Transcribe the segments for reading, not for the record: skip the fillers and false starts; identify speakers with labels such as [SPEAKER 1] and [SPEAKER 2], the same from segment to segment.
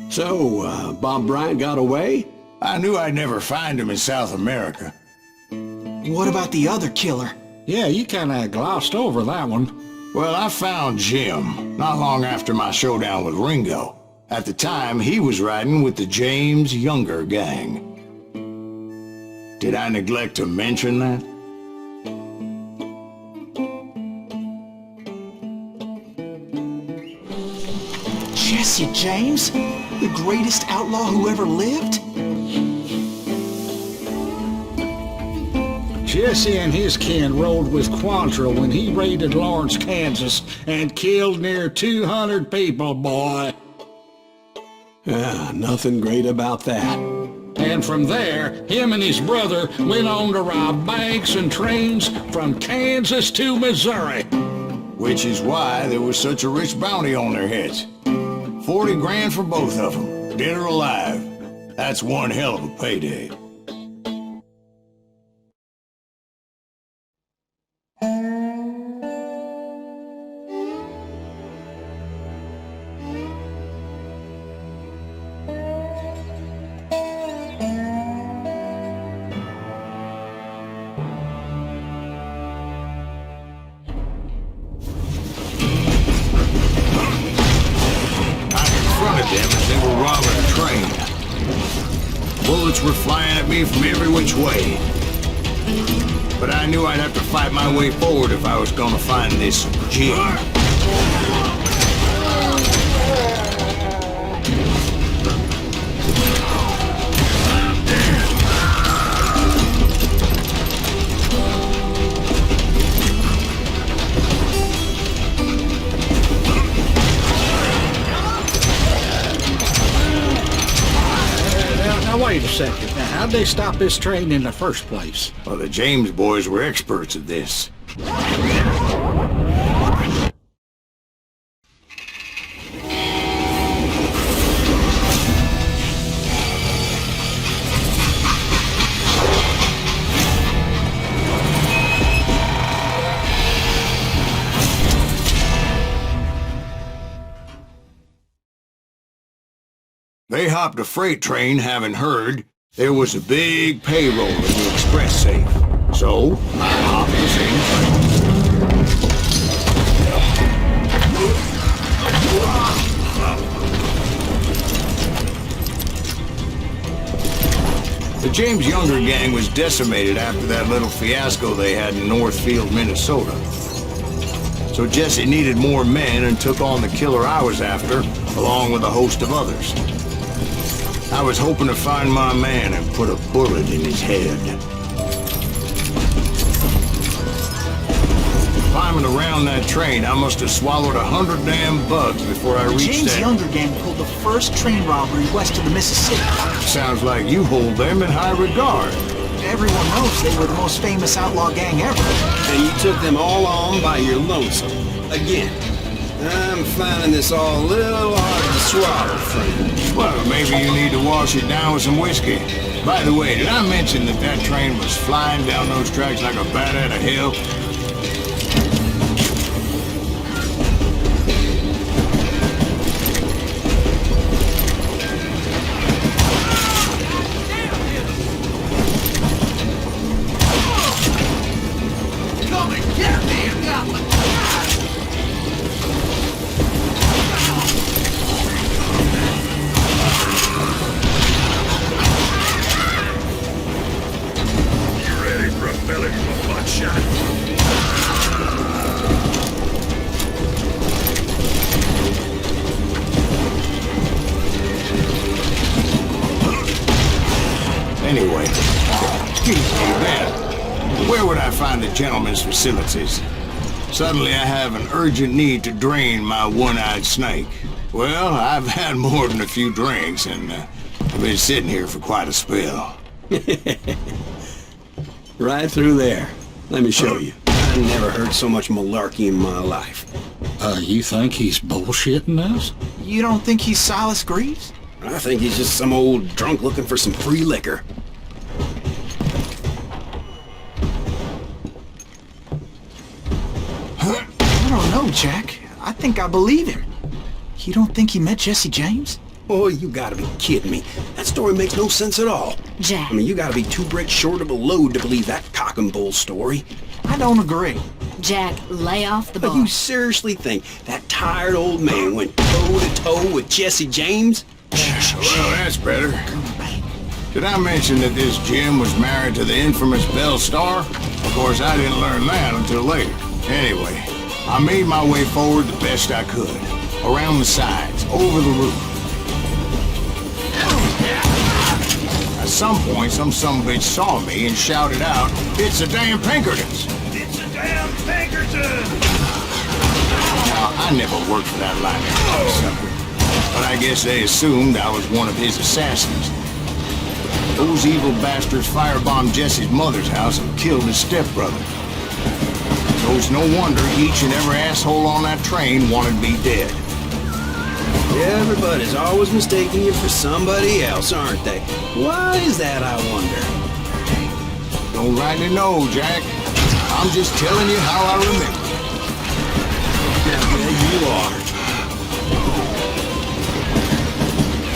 [SPEAKER 1] So, Bob Bryant got away?
[SPEAKER 2] I knew I'd never find him in South America.
[SPEAKER 3] What about the other killer?
[SPEAKER 4] Yeah, you kinda glossed over that one.
[SPEAKER 2] Well, I found Jim, not long after my showdown with Ringo. At the time, he was riding with the James Younger gang. Did I neglect to mention that?
[SPEAKER 3] Jesse James? The greatest outlaw who ever lived?
[SPEAKER 4] Jesse and his kin rode with Quantrill when he raided Lawrence, Kansas, and killed near 200 people, boy.
[SPEAKER 1] Yeah, nothing great about that.
[SPEAKER 4] And from there, him and his brother went on to rob banks and trains from Kansas to Missouri.
[SPEAKER 2] Which is why there was such a rich bounty on their heads. 40 grand for both of them, dead or alive. That's one hell of a payday. Them as they were robbing a train. Bullets were flying at me from every which way. But I knew I'd have to fight my way forward if I was gonna find this Jim.
[SPEAKER 4] Wait a second. Now, how'd they stop this train in the first place?
[SPEAKER 2] Well, the James boys were experts at this. They hopped a freight train having heard there was a big payroll in the express safe. So, I hopped the same train. The James Younger gang was decimated after that little fiasco they had in Northfield, Minnesota. So Jesse needed more men and took on the killer I was after, along with a host of others. I was hoping to find my man and put a bullet in his head. Climbing around that train, I must have swallowed 100 damn bugs before I reached
[SPEAKER 3] James
[SPEAKER 2] that.
[SPEAKER 3] Younger gang pulled the first train robbery west of the Mississippi.
[SPEAKER 2] Sounds like you hold them in high regard.
[SPEAKER 3] Everyone knows they were the most famous outlaw gang ever.
[SPEAKER 1] And you took them all on by your lonesome. Again. I'm finding this all a little hard to swallow, friend.
[SPEAKER 2] Well, maybe you need to wash it down with some whiskey. By the way, did I mention that that train was flying down those tracks like a bat out of hell?
[SPEAKER 5] Come and get me, you goblin!
[SPEAKER 2] Anyway, excuse me, Ben. Where would I find the gentleman's facilities? Suddenly I have an urgent need to drain my one-eyed snake. Well, I've had more than a few drinks, and I've been sitting here for quite a spell.
[SPEAKER 1] Right through there. Let me show you. I never heard so much malarkey in my life.
[SPEAKER 4] You think he's bullshitting us?
[SPEAKER 3] You don't think he's Silas Greaves?
[SPEAKER 1] I think he's just some old drunk looking for some free liquor.
[SPEAKER 3] I don't know, Jack. I think I believe him. You don't think he met Jesse James?
[SPEAKER 1] Oh, you gotta be kidding me. That story makes no sense at all.
[SPEAKER 6] Jack.
[SPEAKER 1] I mean, you gotta be 2 bricks short of a load to believe that cock and bull story.
[SPEAKER 3] I don't agree.
[SPEAKER 6] Jack, lay off the
[SPEAKER 1] But
[SPEAKER 6] bar.
[SPEAKER 1] you seriously think that tired old man went toe-to-toe with Jesse James?
[SPEAKER 2] Well, that's better. Did I mention that this Jim was married to the infamous Belle Star? Of course, I didn't learn that until later. Anyway, I made my way forward the best I could. Around the sides, over the roof. At some point, some sumbitch saw me and shouted out, "It's the damn Pinkertons!"
[SPEAKER 5] It's a damn Pinkerton!
[SPEAKER 2] Now, I never worked for that line of sucker, but I guess they assumed I was one of his assassins. Those evil bastards firebombed Jesse's mother's house and killed his stepbrother. So it's no wonder each and every asshole on that train wanted me dead.
[SPEAKER 1] Everybody's always mistaking you for somebody else, aren't they? Why is that, I wonder?
[SPEAKER 2] Don't rightly know, Jack. I'm just telling you how I remember.
[SPEAKER 1] Yeah, you are.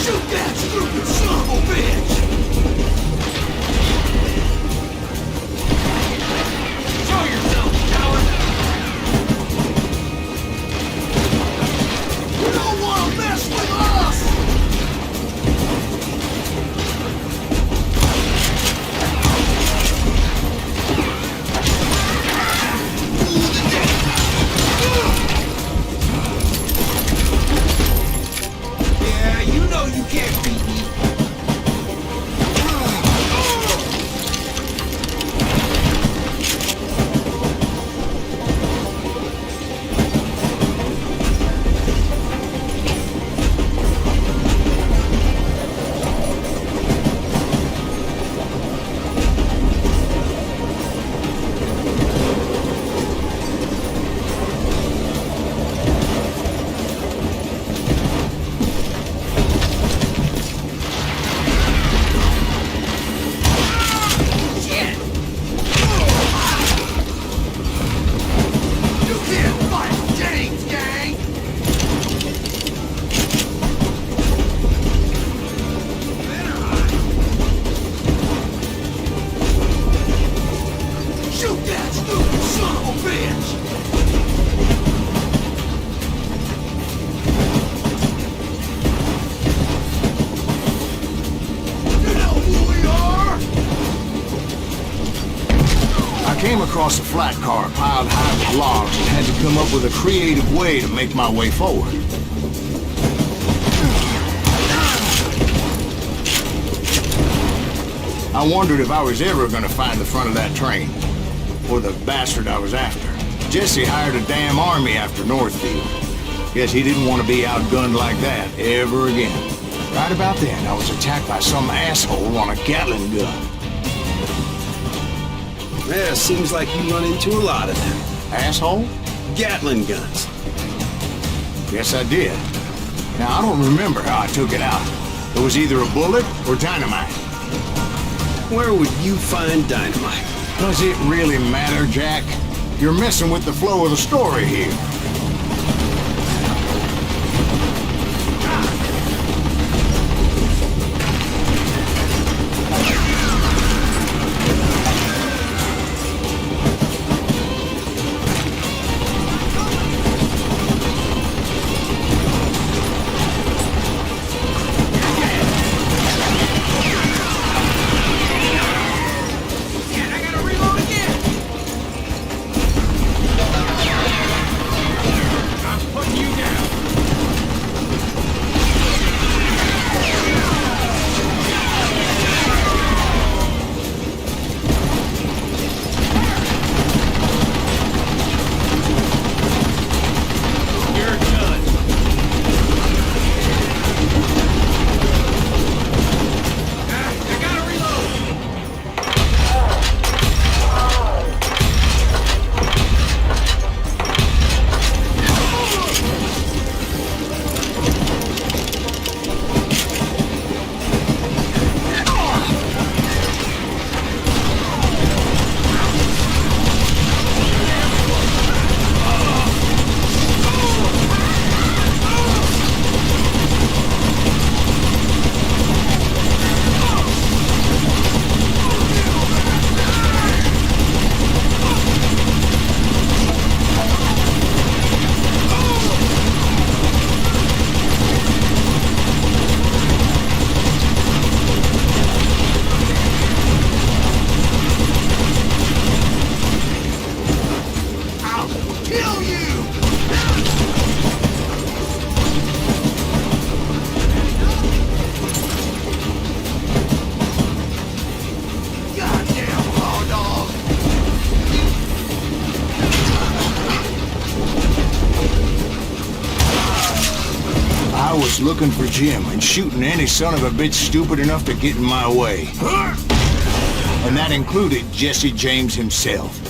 [SPEAKER 5] Shoot that stupid son of a bitch! Show yourself, coward! You don't want to mess with us! Yeah, you know you can't beat me. You can't fight James, gang! Shoot that stupid son of a bitch! You know who we are?
[SPEAKER 2] I came across a flat car piled high with logs and had to come up with a creative way to make my way forward. I wondered if I was ever going to find the front of that train, or the bastard I was after. Jesse hired a damn army after Northfield. Guess he didn't want to be outgunned like that ever again. Right about then, I was attacked by some asshole on a Gatling gun.
[SPEAKER 1] Yeah, seems like you run into a lot of them.
[SPEAKER 2] Asshole?
[SPEAKER 1] Gatling guns.
[SPEAKER 2] Yes, I did. Now, I don't remember how I took it out. It was either a bullet or dynamite.
[SPEAKER 1] Where would you find dynamite?
[SPEAKER 2] Does it really matter, Jack? You're messing with the flow of the story here.
[SPEAKER 5] And I gotta reload again!
[SPEAKER 2] looking for Jim and shooting any son of a bitch stupid enough to get in my way. And that included Jesse James himself.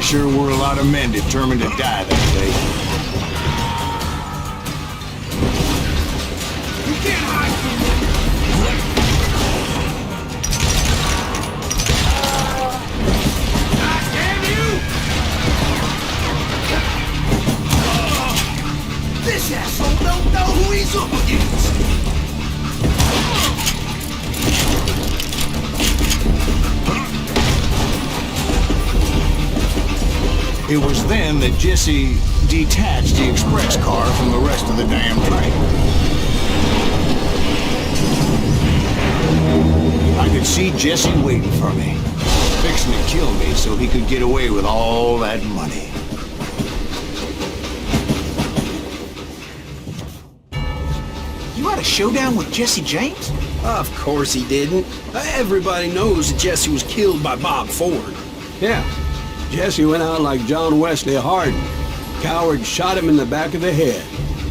[SPEAKER 2] Sure were a lot of men determined to die that day.
[SPEAKER 5] You can't hide from me! God damn you! This asshole don't know who he's up against!
[SPEAKER 2] It was then that Jesse detached the express car from the rest of the damn train. I could see Jesse waiting for me, fixing to kill me so he could get away with all that money.
[SPEAKER 3] You had a showdown with Jesse James?
[SPEAKER 1] Of course he didn't. Everybody knows that Jesse was killed by Bob Ford.
[SPEAKER 7] Yeah. Jesse went out like John Wesley Hardin. Coward shot him in the back of the head.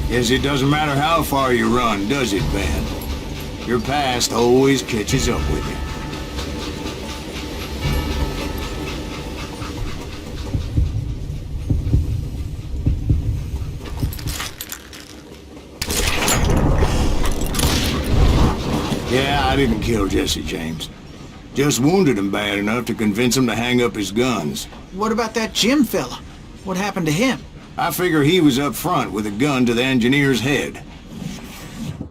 [SPEAKER 2] Yes, it doesn't matter how far you run, does it, Ben? Your past always catches up with you. Yeah, I didn't kill Jesse James. Just wounded him bad enough to convince him to hang up his guns.
[SPEAKER 3] What about that Jim fella? What happened to him?
[SPEAKER 2] I figure he was up front with a gun to the engineer's head.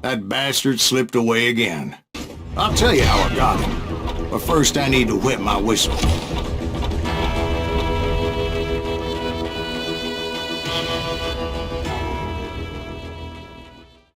[SPEAKER 2] That bastard slipped away again. I'll tell you how I got him. But first I need to wet my whistle.